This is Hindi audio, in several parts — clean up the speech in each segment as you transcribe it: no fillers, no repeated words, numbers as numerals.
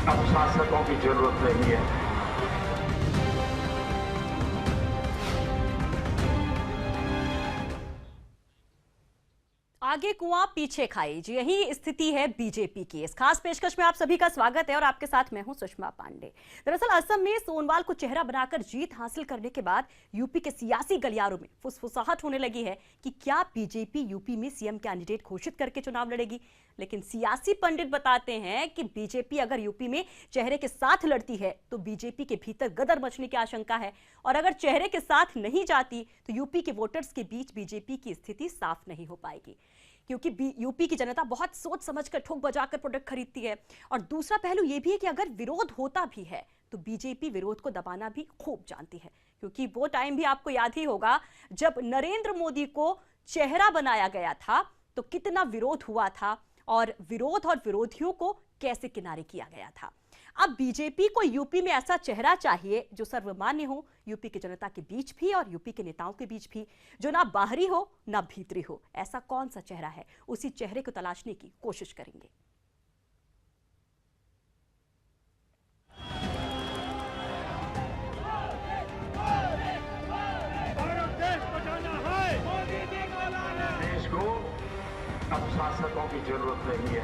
अब शासकों की जरूरत नहीं है। आगे कुआं पीछे खाई, जी यही स्थिति है बीजेपी की। इस खास पेशकश में आप सभी का स्वागत है और आपके साथ मैं हूं सुषमा पांडे। दरअसल असम में सोनवाल को चेहरा बनाकर जीत हासिल करने के बाद यूपी के सियासी गलियारों में फुसफुसाहट होने लगी है कि क्या बीजेपी यूपी में सीएम कैंडिडेट घोषित करके चुनाव लड़ेगी। लेकिन सियासी पंडित बताते हैं कि बीजेपी अगर यूपी में चेहरे के साथ लड़ती है तो बीजेपी के भीतर गदर मचने की आशंका है, और अगर चेहरे के साथ नहीं जाती तो यूपी के वोटर्स के बीच बीजेपी की स्थिति साफ नहीं हो पाएगी, क्योंकि यूपी की जनता बहुत सोच समझकर ठोक बजाकर प्रोडक्ट खरीदती है। और दूसरा पहलू यह भी है कि अगर विरोध होता भी है तो बीजेपी विरोध को दबाना भी खूब जानती है, क्योंकि वो टाइम भी आपको याद ही होगा जब नरेंद्र मोदी को चेहरा बनाया गया था तो कितना विरोध हुआ था और विरोध और विरोधियों को कैसे किनारे किया गया था। अब बीजेपी को यूपी में ऐसा चेहरा चाहिए जो सर्वमान्य हो यूपी की जनता के बीच भी और यूपी के नेताओं के बीच भी, जो ना बाहरी हो ना भीतरी हो। ऐसा कौन सा चेहरा है, उसी चेहरे को तलाशने की कोशिश करेंगे। देश को अब शासकों की जरूरत नहीं है।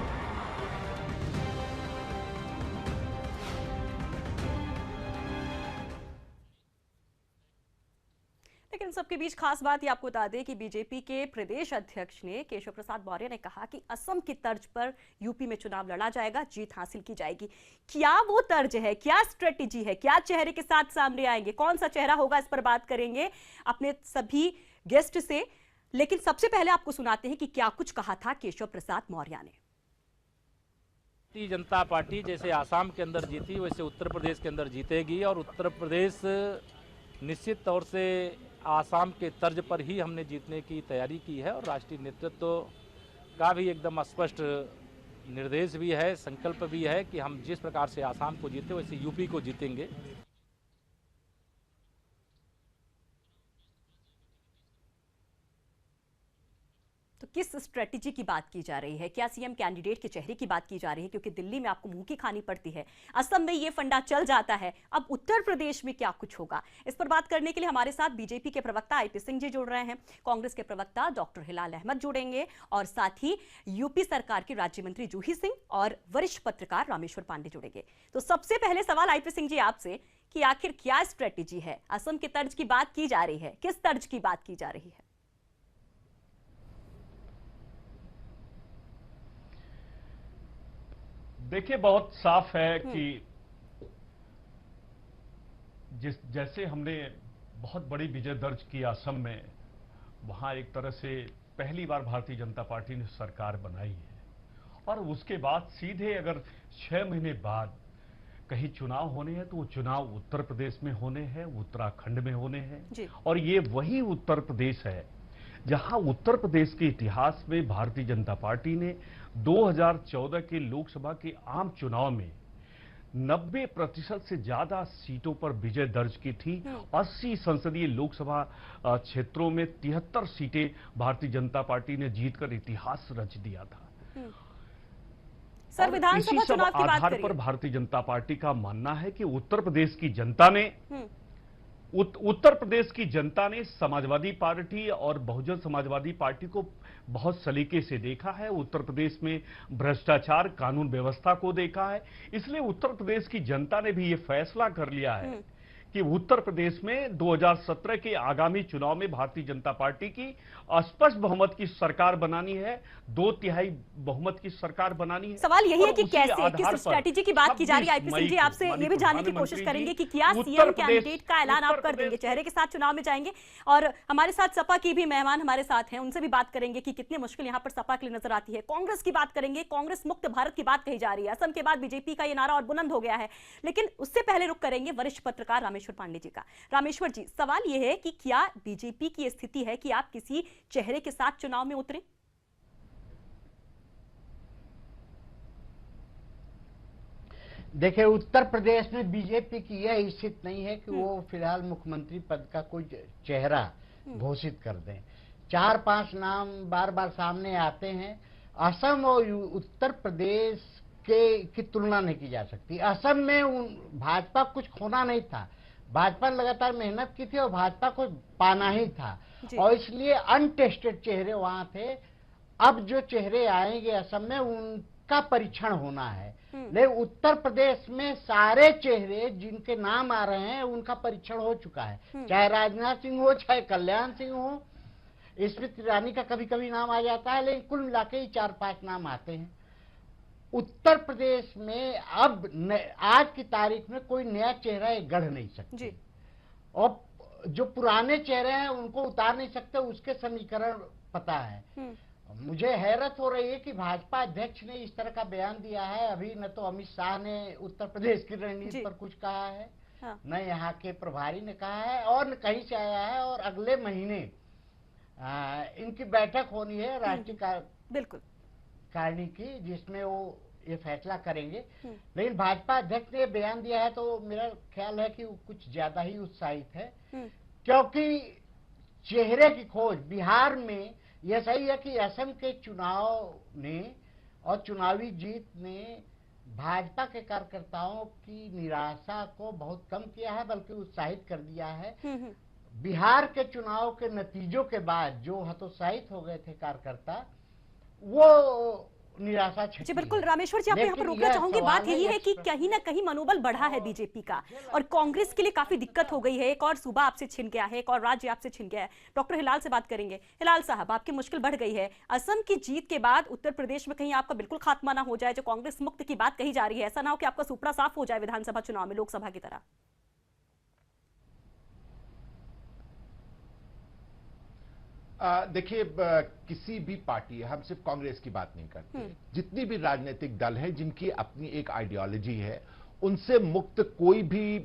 लेकिन सबके बीच खास बात ये आपको बता दें कि बीजेपी के प्रदेश अध्यक्ष ने केशव प्रसाद मौर्य ने कहा कि असम की तर्ज पर यूपी में चुनाव लड़ा जाएगा, जीत हासिल की जाएगी। क्या वो तर्ज है, क्या स्ट्रेटेजी है, क्या चेहरे के साथ सामने आएंगे, कौन सा चेहरा होगा, इस पर बात करेंगे अपने सभी गेस्ट से। लेकिन सबसे पहले आपको सुनाते हैं कि क्या कुछ कहा था केशव प्रसाद मौर्य ने। भारतीय जनता पार्टी जैसे आसाम के अंदर जीती वैसे उत्तर प्रदेश के अंदर जीतेगी, और उत्तर प्रदेश निश्चित तौर से आसाम के तर्ज पर ही हमने जीतने की तैयारी की है, और राष्ट्रीय नेतृत्व का भी एकदम स्पष्ट निर्देश भी है, संकल्प भी है कि हम जिस प्रकार से आसाम को जीते वैसे यूपी को जीतेंगे। तो किस स्ट्रेटेजी की बात की जा रही है, क्या सीएम कैंडिडेट के चेहरे की बात की जा रही है, क्योंकि दिल्ली में आपको मुंह की खानी पड़ती है, असम में ये फंडा चल जाता है, अब उत्तर प्रदेश में क्या कुछ होगा। इस पर बात करने के लिए हमारे साथ बीजेपी के प्रवक्ता आईपी सिंह जी जुड़ रहे हैं, कांग्रेस के प्रवक्ता डॉक्टर हिलाल अहमद जुड़ेंगे, और साथ ही यूपी सरकार के राज्य मंत्री जूही सिंह और वरिष्ठ पत्रकार रामेश्वर पांडे जुड़ेंगे। तो सबसे पहले सवाल आईपी सिंह जी आपसे कि आखिर क्या स्ट्रेटेजी है, असम के तर्ज की बात की जा रही है, किस तर्ज की बात की जा रही है। देखिए, बहुत साफ है कि जैसे हमने बहुत बड़ी विजय दर्ज की असम में, वहां एक तरह से पहली बार भारतीय जनता पार्टी ने सरकार बनाई है, और उसके बाद सीधे अगर 6 महीने बाद कहीं चुनाव होने हैं तो वो चुनाव उत्तर प्रदेश में होने हैं, उत्तराखंड में होने हैं। और ये वही उत्तर प्रदेश है जहां उत्तर प्रदेश के इतिहास में भारतीय जनता पार्टी ने 2014 के लोकसभा के आम चुनाव में 90% से ज्यादा सीटों पर विजय दर्ज की थी। 80 संसदीय लोकसभा क्षेत्रों में 73 सीटें भारतीय जनता पार्टी ने जीतकर इतिहास रच दिया था। सर, विधानसभा चुनाव की बात आधार पर भारतीय जनता पार्टी का मानना है कि उत्तर प्रदेश की जनता ने उत्तर प्रदेश की जनता ने समाजवादी पार्टी और बहुजन समाजवादी पार्टी को बहुत सलीके से देखा है। उत्तर प्रदेश में भ्रष्टाचार, कानून व्यवस्था को देखा है। इसलिए उत्तर प्रदेश की जनता ने भी ये फैसला कर लिया है कि उत्तर प्रदेश में 2017 के आगामी चुनाव में भारतीय जनता पार्टी की स्पष्ट बहुमत की सरकार बनानी है, 2/3 बहुमत की सरकार बनानी है। सवाल यही है कि कैसे, किस स्ट्रेटेजी की बात की जा रही है। आईपी सिंह जी, आपसे ये भी जानने की कोशिश करेंगे कि क्या सीएम कैंडिडेट का ऐलान आप कर देंगे, चेहरे के साथ चुनाव में जाएंगे। और हमारे साथ सपा की भी मेहमान हमारे साथ हैं, उनसे भी बात करेंगे कि कितनी मुश्किल यहाँ पर सपा के लिए नजर आती है। कांग्रेस की बात करेंगे, कांग्रेस मुक्त भारत की बात कही जा रही है, असम के बाद बीजेपी का ये नारा और बुलंद हो गया है। लेकिन उससे पहले रुक करेंगे वरिष्ठ पत्रकार रामेश्वर पांडे जी का। रामेश्वर जी, सवाल यह है कि क्या बीजेपी की स्थिति है कि आप किसी चेहरे के साथ चुनाव में उतरें? देखिए, उत्तर प्रदेश में बीजेपी की यह स्थिति नहीं है कि वो फिलहाल मुख्यमंत्री पद का कोई चेहरा घोषित कर दें। 4-5 नाम बार बार सामने आते हैं। असम और उत्तर प्रदेश की तुलना नहीं की जा सकती। असम में भाजपा कुछ खोना नहीं था, भाजपा ने लगातार मेहनत की थी और भाजपा को पाना ही था, और इसलिए अनटेस्टेड चेहरे वहां थे। अब जो चेहरे आएंगे असम में उनका परीक्षण होना है, लेकिन उत्तर प्रदेश में सारे चेहरे जिनके नाम आ रहे हैं उनका परीक्षण हो चुका है, चाहे राजनाथ सिंह हो, चाहे कल्याण सिंह हो, स्मृति ईरानी का कभी कभी नाम आ जाता है, लेकिन कुल मिला के ही 4-5 नाम आते हैं। उत्तर प्रदेश में अब आज की तारीख में कोई नया चेहरा ये गढ़ नहीं सकते, और जो पुराने चेहरे हैं उनको उतार नहीं सकते, उसके समीकरण पता है। मुझे हैरत हो रही है कि भाजपा अध्यक्ष ने इस तरह का बयान दिया है। अभी न तो अमित शाह ने उत्तर प्रदेश की रणनीति पर कुछ कहा है, न यहाँ के प्रभारी ने कहा है, और न कहीं से आया है। और अगले महीने इनकी बैठक होनी है राष्ट्रीय बिल्कुल कारिणी की, जिसमें वो ये फैसला करेंगे। लेकिन भाजपा अध्यक्ष ने बयान दिया है तो मेरा ख्याल है कि वो कुछ ज्यादा ही उत्साहित है, क्योंकि चेहरे की खोज बिहार में यह सही है कि असम के चुनाव ने और चुनावी जीत ने भाजपा के कार्यकर्ताओं की निराशा को बहुत कम किया है, बल्कि उत्साहित कर दिया है। बिहार के चुनाव के नतीजों के बाद जो हतोत्साहित हो गए थे कार्यकर्ता, वो निराशा छटी जी बिल्कुल। है। रामेश्वर जी, आप यहाँ पर रोकना चाहूंगी। बात यही है कि कहीं ना कहीं मनोबल बढ़ा है बीजेपी का, और कांग्रेस के लिए काफी दिक्कत हो गई है। एक और सूबा आपसे छिन गया है, एक और राज्य आपसे छिन गया है। डॉक्टर हिलाल से बात करेंगे। हिलाल साहब, आपकी मुश्किल बढ़ गई है। असम की जीत के बाद उत्तर प्रदेश में कहीं आपका बिल्कुल खात्मा ना हो जाए, जो कांग्रेस मुक्त की बात कही जा रही है, ऐसा ना हो कि आपका सुपड़ा साफ हो जाए विधानसभा चुनाव में, लोकसभा की तरह। देखिए, किसी भी पार्टी, हम सिर्फ कांग्रेस की बात नहीं करते, जितनी भी राजनीतिक दल है जिनकी अपनी एक आइडियोलॉजी है, उनसे मुक्त कोई भी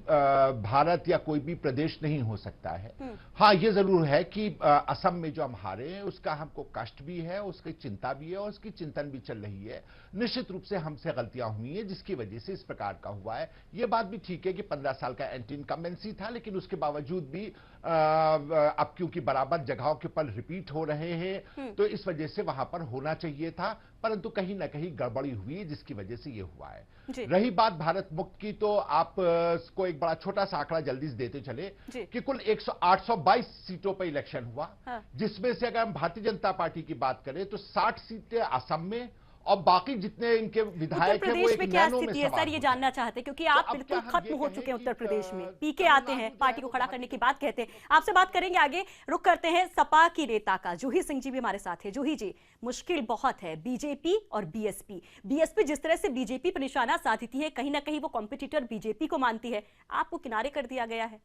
भारत या कोई भी प्रदेश नहीं हो सकता है। हाँ, ये जरूर है कि असम में जो हम हारे हैं उसका हमको कष्ट भी है, उसकी चिंता भी है, और उसकी चिंतन भी चल रही है। निश्चित रूप से हमसे गलतियां हुई हैं जिसकी वजह से इस प्रकार का हुआ है। ये बात भी ठीक है कि 15 साल का एंटी इनकम्बेंसी था, लेकिन उसके बावजूद भी अब क्योंकि बराबर जगहों के ऊपर रिपीट हो रहे हैं, तो इस वजह से वहां पर होना चाहिए था, परंतु कहीं ना कहीं गड़बड़ी हुई जिसकी वजह से ये हुआ है। रही बात भारत मुक्त की, तो आप को एक बड़ा छोटा सा आंकड़ा जल्दी से देते चले कि कुल 822 सीटों पर इलेक्शन हुआ, जिसमें से अगर हम भारतीय जनता पार्टी की बात करें तो 60 सीटें असम में, और बाकी जितने इनके विधायक हैं वो एक में क्या नैनो में स्थिति है सर, ये जानना चाहते हैं, क्योंकि आप बिल्कुल खत्म हो चुके हैं उत्तर प्रदेश में। पीके आते हैं, पार्टी को खड़ा करने की बात कहते हैं। आपसे बात करेंगे आगे। रुक करते हैं सपा की नेता का। जूही सिंह जी भी हमारे साथ है। जूही जी, मुश्किल बहुत है बीजेपी और बीएसपी। बीएसपी जिस तरह से बीजेपी पर निशाना साधती है, कहीं ना कहीं वो कॉम्पिटिटर बीजेपी को मानती है, आपको किनारे कर दिया गया है।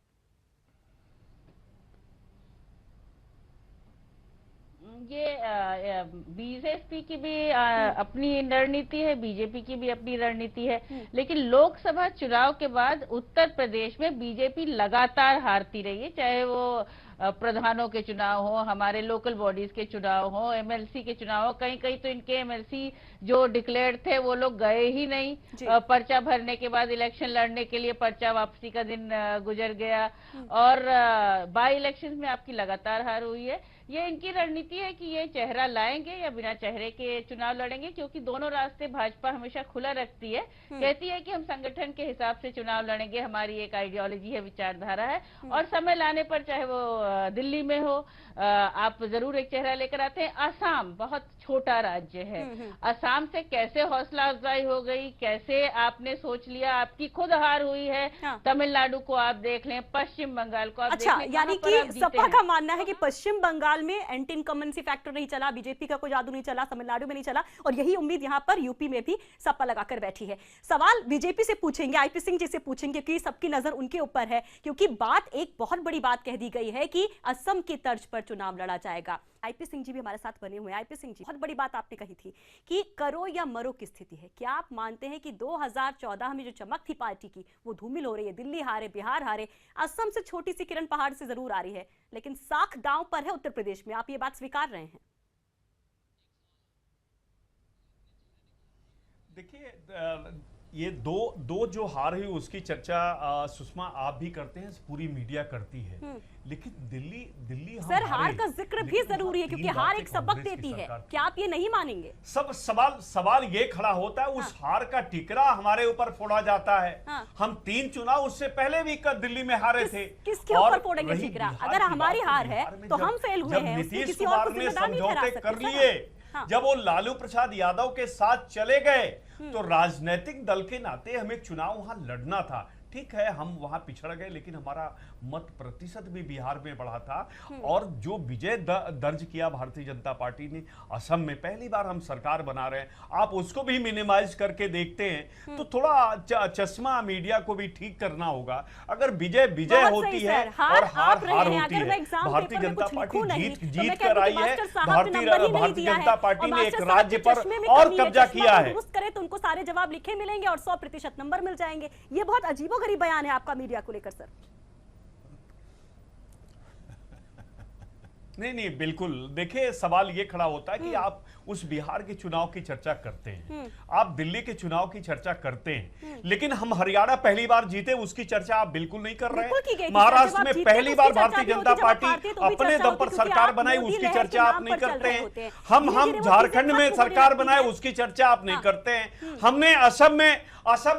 ये बीजेपी की भी अपनी रणनीति है, बीजेपी की भी अपनी रणनीति है, लेकिन लोकसभा चुनाव के बाद उत्तर प्रदेश में बीजेपी लगातार हारती रही है, चाहे वो प्रधानों के चुनाव हो, हमारे लोकल बॉडीज के चुनाव हो, एमएलसी के चुनाव हो। कहीं कहीं तो इनके एमएलसी जो डिक्लेयर्ड थे वो लोग गए ही नहीं, पर्चा भरने के बाद इलेक्शन लड़ने के लिए पर्चा वापसी का दिन गुजर गया, और बाई इलेक्शन में आपकी लगातार हार हुई है। ये इनकी रणनीति है कि ये चेहरा लाएंगे या बिना चेहरे के चुनाव लड़ेंगे, क्योंकि दोनों रास्ते भाजपा हमेशा खुला रखती है। कहती है कि हम संगठन के हिसाब से चुनाव लड़ेंगे, हमारी एक आइडियोलॉजी है, विचारधारा है, और समय लाने पर चाहे वो दिल्ली में हो, आप जरूर एक चेहरा लेकर आते हैं। असम बहुत छोटा राज्य है, असम से कैसे हौसला अफजाई हो गई, कैसे आपने सोच लिया, आपकी खुद हार हुई है। तमिलनाडु को आप देख लें, पश्चिम बंगाल को आप देख लें। यानी कि सपा का मानना है कि पश्चिम बंगाल में एंटी इनकम्बेंसी फैक्टर नहीं चला, बीजेपी का कोई जादू नहीं चला, तमिलनाडु में नहीं चला, और यही उम्मीद यहां पर यूपी में भी सपा लगाकर बैठी है। सवाल बीजेपी से पूछेंगे, आईपी सिंह जी से पूछेंगे, क्योंकि सबकी नजर उनके ऊपर है, क्योंकि बात एक बहुत बड़ी बात कह दी गई है कि असम की तर्ज पर चुनाव लड़ा जाएगा। आईपी सिंह जी भी हमारे साथ बने हुए हैं। आईपी सिंह जी, बहुत बड़ी बात आपने कही थी कि करो या मरो की स्थिति है। क्या आप मानते हैं कि 2014 में जो चमक थी पार्टी की वो धूमिल हो रही है? दिल्ली हारे, बिहार हारे, असम से छोटी सी किरण पहाड़ से जरूर आ रही है, लेकिन साख दांव पर है उत्तर प्रदेश में। आप ये बात स्वीकार रहे हैं? देखिए, ये दो जो हार हुई उसकी चर्चा सुषमा आप भी करते हैं, पूरी मीडिया करती है, लेकिन दिल्ली हम सर हार हारे, का जिक्र भी लेकिन जरूरी है क्योंकि तीन हार बातें एक सबक कांग्रेस की देती है। सरकार क्या आप ये नहीं मानेंगे? सब सवाल ये खड़ा होता है, उस हार का टिकरा हमारे ऊपर फोड़ा जाता है। हम 3 चुनाव उससे पहले भी दिल्ली में हारे थे। किसके ऊपर फोड़ेंगे टिकरा? अगर हमारी हार है तो हम फेल हुए हैं, उसमें नीतीश किसी और कुमार को ने जिम्मेदार नहीं ठहरा समझौते सकते कर सर। लिए, जब वो लालू प्रसाद यादव के साथ चले गए तो राजनीतिक दल के नाते हमें चुनाव वहां लड़ना था। ठीक है, हम वहां पिछड़ गए, लेकिन हमारा मत प्रतिशत भी बिहार में बढ़ा था। और जो विजय दर्ज किया भारतीय जनता पार्टी ने असम में, पहली बार हम सरकार बना रहे हैं, आप उसको भी मिनिमाइज करके देखते हैं तो थोड़ा चश्मा मीडिया को भी ठीक करना होगा। अगर विजय होती है और हार होती है, भारतीय जनता पार्टी जीत कर आई है। भारतीय जनता पार्टी ने एक राज्य पर और कब्जा किया है। करे तो उनको सारे जवाब लिखे मिलेंगे और 100% नंबर मिल जाएंगे। ये बहुत अजीबोगरीब बयान है आपका मीडिया को लेकर सर। नहीं, बिल्कुल। देखिए, सवाल ये खड़ा होता है कि आप उस बिहार के चुनाव की चर्चा करते हैं, आप दिल्ली के चुनाव की चर्चा करते हैं, लेकिन हम हरियाणा पहली बार जीते उसकी चर्चा आप बिल्कुल नहीं कर रहे हैं। महाराष्ट्र में पहली बार भारतीय जनता पार्टी अपने दम पर सरकार बनाई, उसकी चर्चा आप नहीं करते हैं। हम झारखंड में सरकार बनाए, उसकी चर्चा आप नहीं करते हैं। हमने असम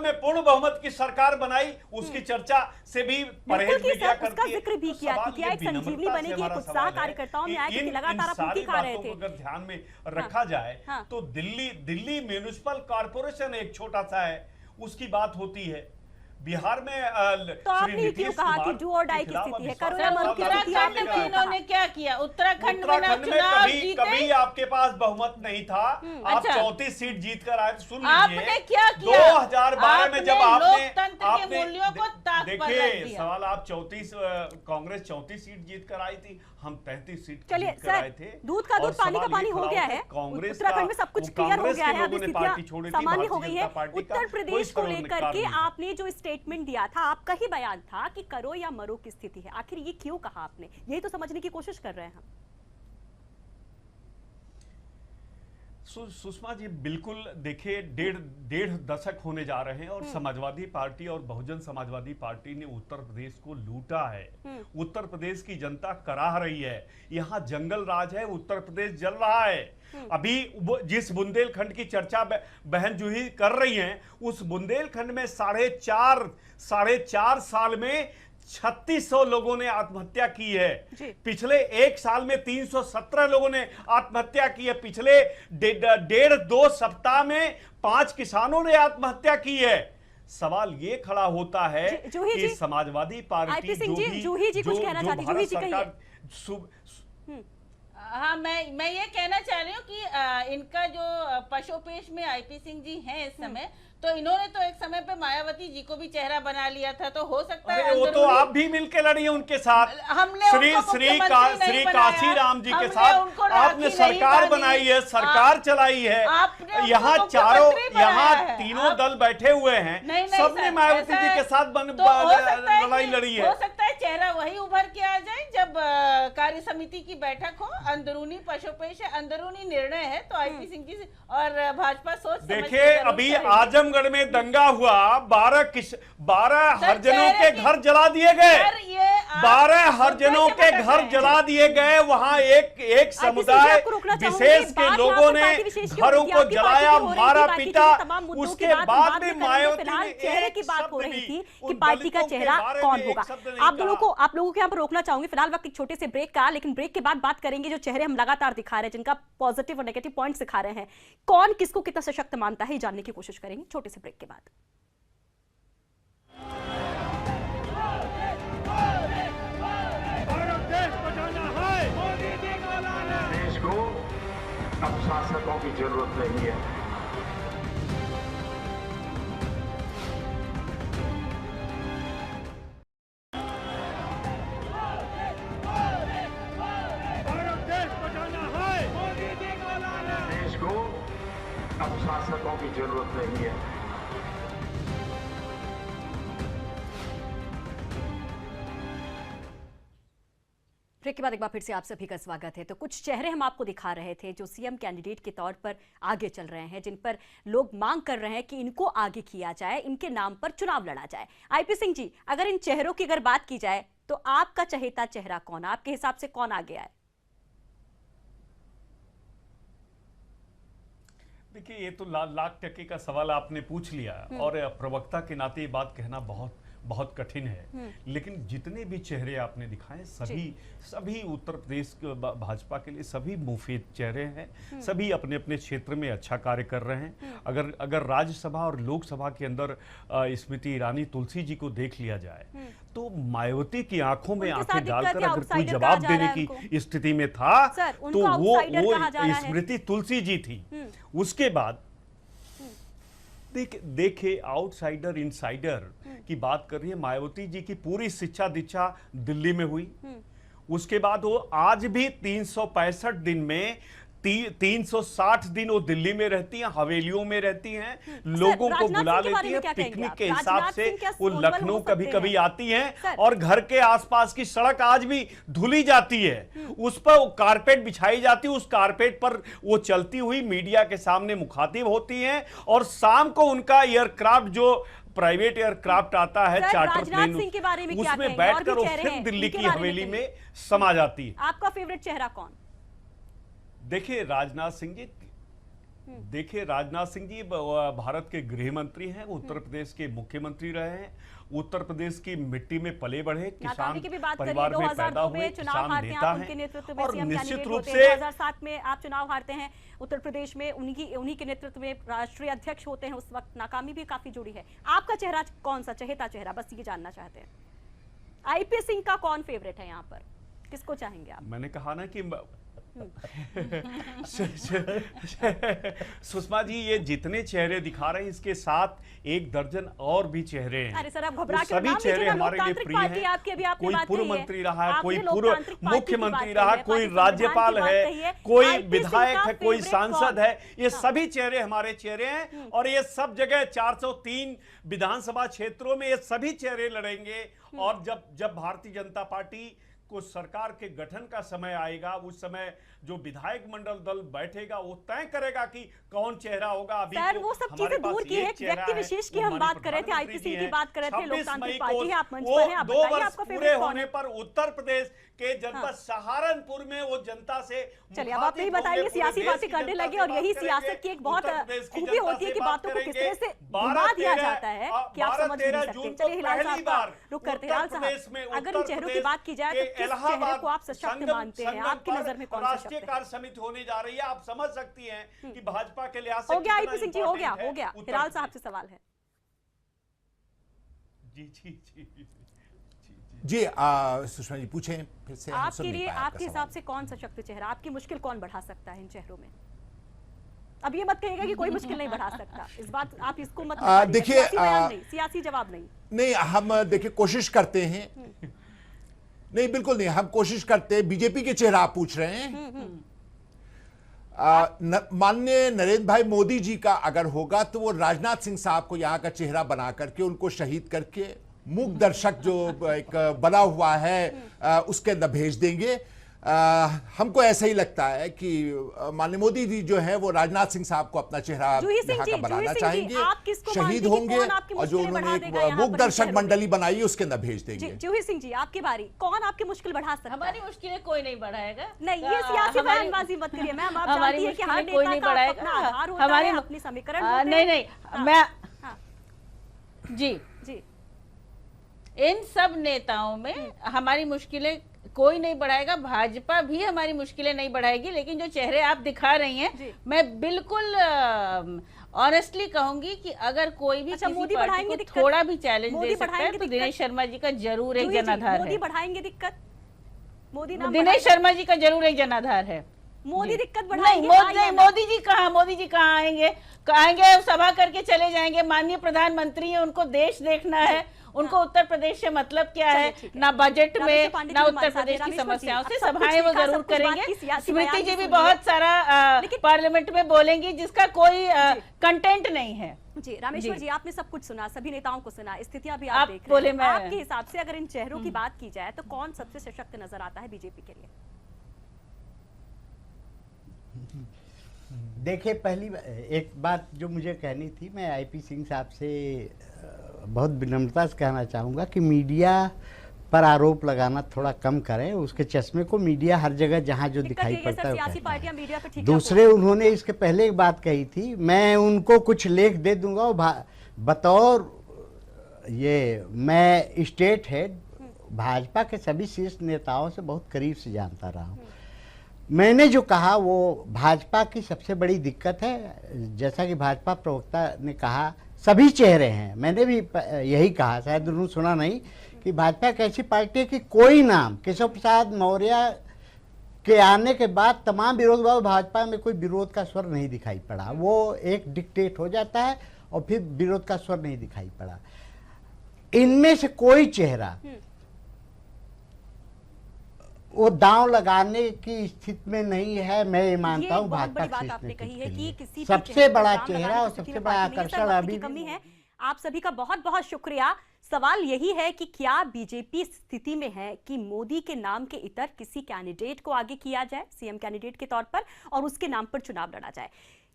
में पूर्ण बहुमत की सरकार बनाई, उसकी चर्चा से भी परहेज मीडिया करती है। उसका जिक्र भी किया कि क्या एक संजीवनी बनेगी, एक उत्साह कार्यकर्ताओं में आया क्योंकि लगातार आप उनकी खा रहे थे। अगर ध्यान में रखा जाए तो दिल्ली म्युनिसिपल कॉर्पोरेशन एक छोटा सा है, उसकी बात होती है। बिहार में तो आपने क्यों कहा कि डू और डाई की स्थिति है? करो या मरो की स्थिति है। उत्तराखंड में इन्होंने क्या किया? उत्तराखंड में कभी आपके पास बहुमत नहीं था, आप 34 सीट जीत कर आए। सुन लीजिए, आपने क्या किया? 2012 में जब लोकतंत्र के मूल्यों को ताक पर रख देखिए दिया। सवाल, आप 34 कांग्रेस 34 सीट जीत कर आई थी, हम 33 सीट चलिए जीत कर आए थे। दूध का दूध पानी का पानी हो गया है। उत्तराखंड में सब कुछ क्लियर हो गया है, अब स्थितियां सामान्य हो गई है। उत्तर प्रदेश को लेकर के आपने जो स्टेटमेंट दिया था, आपका ही बयान था कि करो या मरो की स्थिति है। आखिर ये क्यों कहा आपने? यही तो समझने की कोशिश कर रहे हैं हम। सुषमा जी, बिल्कुल। देखिए, डेढ़ दशक होने जा रहे हैं और समाजवादी पार्टी और बहुजन समाजवादी पार्टी ने उत्तर प्रदेश को लूटा है। उत्तर प्रदेश की जनता कराह रही है, यहाँ जंगल राज है, उत्तर प्रदेश जल रहा है। अभी जिस बुंदेलखंड की चर्चा बहन जूही कर रही हैं, उस बुंदेलखंड में 4.5 साल में 3600 लोगों ने आत्महत्या की है। पिछले 1 साल में 317 लोगों ने आत्महत्या की है। पिछले 1.5-2 सप्ताह में 5 किसानों ने आत्महत्या की है। सवाल ये खड़ा होता है कि समाजवादी पार्टी जूही जी कुछ कहना चाहती हैं। जूही जी कहिए। हाँ, मैं ये कहना चाह रही हूँ कि इनका जो पशुपेश में आईपी सिंह जी हैं इस समय, तो इन्होंने तो एक समय पे मायावती जी को भी चेहरा बना लिया था, तो हो सकता है वो तो आप भी मिलके लड़ी है उनके साथ। हमने श्री काशी राम जी के साथ आपने सरकार बनाई है, सरकार चलाई है। यहाँ तीनों दल बैठे हुए हैं, सबने मायावती जी के साथ लड़ाई लड़ी है। हो सकता है चेहरा वही उभर के आ जाए जब कार्य समिति की बैठक हो। अंदरूनी पशुपेश है, अंदरूनी निर्णय है, तो आईपी सिंह जी और भाजपा सोच देखिए, अभी आजमगढ़ में दंगा हुआ, 12 हरिजनों के घर जला दिए गए। 12 हरिजनों के घर जला दिए गए। वहां एक समुदाय विशेष के लोगों ने घरों को जलाया, मारा पीटा। उसके बाद में मायावती ने चेहरे की बात हो रही थी कि पार्टी का चेहरा कौन होगा। आप लोगों को यहाँ पर रोकना चाहूंगी। फिलहाल वक्त एक छोटे से ब्रेक का, लेकिन ब्रेक के बाद बात करेंगे जो चेहरे हम लगातार दिखा रहे हैं, जिनका पॉजिटिव और नेगेटिव पॉइंट्स दिखा रहे हैं, कौन किसको कितना सशक्त मानता है, जानने की कोशिश करेंगे छोटे से ब्रेक के बाद। देश को अब शासकों की जरूरत नहीं है। देश को अब शासकों की जरूरत नहीं है। ब्रेक ब्रेक के बाद एक बार फिर से आप सभी का स्वागत है। तो कुछ चेहरे हम आपको दिखा रहे थे जो सीएम कैंडिडेट के तौर पर आगे चल रहे हैं, जिन पर लोग मांग कर रहे हैं कि इनको आगे किया जाए, इनके नाम पर चुनाव लड़ा जाए। आईपी सिंह जी, अगर इन चेहरों की अगर बात की जाए तो आपका चहेता चेहरा कौन, आपके हिसाब से कौन आगे आए? देखिए, ये तो लाख टके का सवाल आपने पूछ लिया और प्रवक्ता के नाते ये बात कहना बहुत कठिन है। लेकिन जितने भी चेहरे आपने दिखाए सभी उत्तर प्रदेश भाजपा के लिए सभी मुफीद चेहरे हैं। सभी अपने अपने क्षेत्र में अच्छा कार्य कर रहे हैं। अगर राज्यसभा और लोकसभा के अंदर स्मृति ईरानी, तुलसी जी को देख लिया जाए तो मायावती की आंखों में आंखें डालकर अगर कोई जवाब देने की स्थिति में था तो वो स्मृति तुलसी जी थी। उसके बाद देखे आउटसाइडर इनसाइडर की बात कर रही है। मायावती जी की पूरी शिक्षा दीक्षा दिल्ली में हुई। उसके बाद वो आज भी 365 दिन में 360 दिन वो दिल्ली में रहती हैं, हवेलियों में रहती हैं, लोगों को बुला लेती हैं, पिकनिक के हिसाब से वो लखनऊ कभी कभी आती हैं और घर के आसपास की सड़क आज भी धुली जाती है, उस पर कारपेट बिछाई जाती है, उस कारपेट पर वो चलती हुई मीडिया के सामने मुखातिब होती हैं और शाम को उनका एयरक्राफ्ट जो प्राइवेट एयरक्राफ्ट आता है चार्टर प्लेन, उसमें बैठकर वो फिर दिल्ली की हवेली में समा जाती है। आपका फेवरेट चेहरा कौन? देखिए राजनाथ सिंह जी भारत के गृह मंत्री हैं, उत्तर प्रदेश के मुख्यमंत्री रहे हैं, उत्तर प्रदेश की मिट्टी में पले बढ़े, किसान परिवार में पैदा हुए, किसान नेता हैं और निश्चित रूप से 2007 में आप चुनाव हारते हैं उत्तर प्रदेश में, उन्हीं के नेतृत्व में राष्ट्रीय अध्यक्ष होते हैं। उस वक्त नाकामी भी काफी जुड़ी है। आपका चेहरा कौन सा, चहेता चेहरा, बस ये जानना चाहते हैं। आईपी सिंह का कौन फेवरेट है यहाँ पर, किसको चाहेंगे आप? मैंने कहा ना कि सुषमा जी, ये जितने चेहरे दिखा रहे हैं इसके साथ 1 दर्जन और भी चेहरे हैं। अरे सर, आप घबरा के सभी चेहरे हमारे लिए प्रिय हैं। कोई पूर्व मंत्री रहा है, कोई पूर्व मुख्यमंत्री रहा, कोई राज्यपाल है, कोई विधायक है, कोई सांसद है। ये सभी चेहरे हमारे चेहरे हैं और ये सब जगह 403 विधानसभा क्षेत्रों में ये सभी चेहरे लड़ेंगे। और जब भारतीय जनता पार्टी को सरकार के गठन का समय आएगा, उस समय जो विधायक मंडल दल बैठेगा वो तय करेगा कि कौन चेहरा होगा। अभी सर, वो सब चीजें दूर की है, व्यक्ति विशेष की हम बात कर रहे थे, आईपी सिंह की बात कर रहे थे, लोकतांत्रिक पार्टी है, आप मंच पर हैं, आप बताइए आपका फेवरेट कौन है? पर उत्तर प्रदेश के जनपद सहारनपुर में वो जनता से, चलिए अब आप यही बताइए, सियासी बातें करने लगे और यही सियासत की एक बहुत खूबी होती है कि बातों को किस तरह से घुमा दिया जाता है कि आप समझ नहीं सकते। चलिए हिलाल साहब का रुख करते हैं। हिलाल साहब, अगर इन चेहरों की बात की जाए तो किस चेहरे को आप सशक्त मानते हैं? आपकी नजर में कौन सशक्त है? कार्य समिति होने जा रही है, आप समझ सकती हैं कि भाजपा के लिहाज से हो गया। आईपी सिंह जी, हो गया। हिलाल साहब से सवाल है। जी सुषमा जी पूछें फिर से। आपके लिए, आपके हिसाब से कौन सशक्त चेहरा, आपकी मुश्किल कौन बढ़ा सकता है इन चेहरों में? अब ये मत कहिएगा कि कोई मुश्किल नहीं बढ़ा सकता, इस बात आप इसको मत देखिए, सियासी जवाब नहीं, हम देखिए कोशिश करते हैं, नहीं बिल्कुल नहीं, हम कोशिश करते हैं। बीजेपी के चेहरा आप पूछ रहे हैं। माननीय नरेंद्र भाई मोदी जी का अगर होगा तो वो राजनाथ सिंह साहब को यहाँ का चेहरा बना करके, उनको शहीद करके मूक दर्शक जो एक बना हुआ है उसके अंदर भेज देंगे। हमको ऐसा ही लगता है कि माननीय मोदी जी जो है वो राजनाथ सिंह साहब को अपना चेहरा यहाँ का बनाना चाहेंगे, शहीद होंगे और जो उन्होंने एक मूक दर्शक मंडली बनाई है उसके अंदर भेज देंगे। जूही सिंह जी, आपकी बारी, कौन आपकी मुश्किल बढ़ा सकता है? हमारी मुश्किलें कोई नहीं बढ़ाएगा। नहीं, ये सियासी बयानबाजी मत करिए मैम, आप जानती हैं कि हर नेता का अपना आधार होता है, अपनी समीकरण होते हैं। नहीं, मैं जी इन सब नेताओं में हमारी मुश्किलें कोई नहीं बढ़ाएगा, भाजपा भी हमारी मुश्किलें नहीं बढ़ाएगी। लेकिन जो चेहरे आप दिखा रही हैं, मैं बिल्कुल ऑनेस्टली कहूंगी कि अगर कोई भी किसी पार्टी को थोड़ा भी चैलेंज दे सकता है तो दिनेश शर्मा जी का जरूर एक जनाधार है। मोदी बढ़ाएंगे दिक्कत? दिनेश शर्मा जी का जरूर एक जनाधार है। मोदी दिक्कत बढ़ाएंगे? मोदी जी कहाँ आएंगे? सभा करके चले जाएंगे। माननीय प्रधानमंत्री है, उनको देश देखना है, उनको उत्तर प्रदेश से मतलब क्या है, चलिए, ठीक है। ना बजट रामेश्वर में पांडे ना जी उत्तर हमारे साथ प्रदेश हैं। की रामेश्वर जी, समस्याओं से अब सब कुछ सभाएं वो लिखा, जरूर सब कुछ बात करेंगे। की, सियासी स्मृति बयान जी भी भी सुनिए। बहुत सारा लेकिन- पार्लियामेंट में बोलेंगी जिसका कोई कंटेंट नहीं है। जी रामेश्वर जी। जी, आपने सब कुछ सुना, सभी नेताओं को सुना, स्थितियां भी आप आप देख रहे बोले, हैं। मैं- आपके हिसाब से अगर इन चेहरों की बात की जाए तो कौन सबसे सशक्त नजर आता है बीजेपी के लिए? देखिए, पहली एक बात जो मुझे कहनी थी, मैं आईपी सिंह साहब से बहुत विनम्रता से कहना चाहूँगा कि मीडिया पर आरोप लगाना थोड़ा कम करें। उसके चश्मे को मीडिया हर जगह जहाँ जो दिक्कत दिखाई ये है पड़ता सर, है सियासी वो कहता पार्टियां है। मीडिया पे ठीक दूसरे उन्होंने इसके पहले एक बात कही थी, मैं उनको कुछ लेख दे दूंगा, वो बतौर ये मैं स्टेट हेड भाजपा के सभी शीर्ष नेताओं से बहुत करीब से जानता रहा हूँ। मैंने जो कहा वो भाजपा की सबसे बड़ी दिक्कत है। जैसा कि भाजपा प्रवक्ता ने कहा, सभी चेहरे हैं, मैंने भी यही कहा, शायद उन्होंने सुना नहीं, कि भाजपा एक ऐसी पार्टी है कि कोई नाम, केशव प्रसाद मौर्य के आने के बाद तमाम विरोध, भाजपा में कोई विरोध का स्वर नहीं दिखाई पड़ा। वो एक डिक्टेट हो जाता है और फिर विरोध का स्वर नहीं दिखाई पड़ा। इनमें से कोई चेहरा वो दांव लगाने की स्थिति में नहीं है। मैं ये मानता हूँ भाजपा बात आपने कही है कि किसी भी सबसे चेहरे को बड़ा दांव चेहरा लगाने और की स्थिति सबसे में बड़ा पार्टी नहीं है। सर, आकर्षण वक्त की अभी कमी है। आप सभी का बहुत बहुत शुक्रिया। सवाल यही है कि क्या बीजेपी स्थिति में है कि मोदी के नाम के इतर किसी कैंडिडेट को आगे किया जाए सीएम कैंडिडेट के तौर पर और उसके नाम पर चुनाव लड़ा जाए?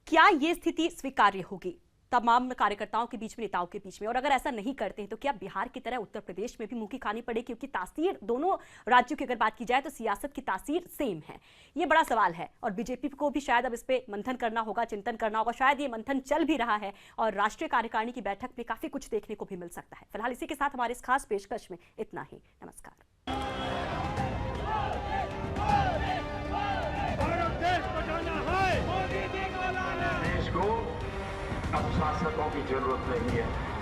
क्या यह स्थिति स्वीकार्य होगी तमाम कार्यकर्ताओं के बीच में, नेताओं के बीच में? और अगर ऐसा नहीं करते हैं तो क्या बिहार की तरह उत्तर प्रदेश में भी मुंह की खानी पड़े? क्योंकि तासीर दोनों राज्यों की अगर बात की जाए तो सियासत की तासीर सेम है। ये बड़ा सवाल है और बीजेपी को भी शायद अब इस पे मंथन करना होगा, चिंतन करना होगा। शायद ये मंथन चल भी रहा है और राष्ट्रीय कार्यकारिणी की बैठक में काफी कुछ देखने को भी मिल सकता है। फिलहाल इसी के साथ हमारे इस खास पेशकश में इतना ही। नमस्कार। देश को अब शासकों की जरूरत नहीं है।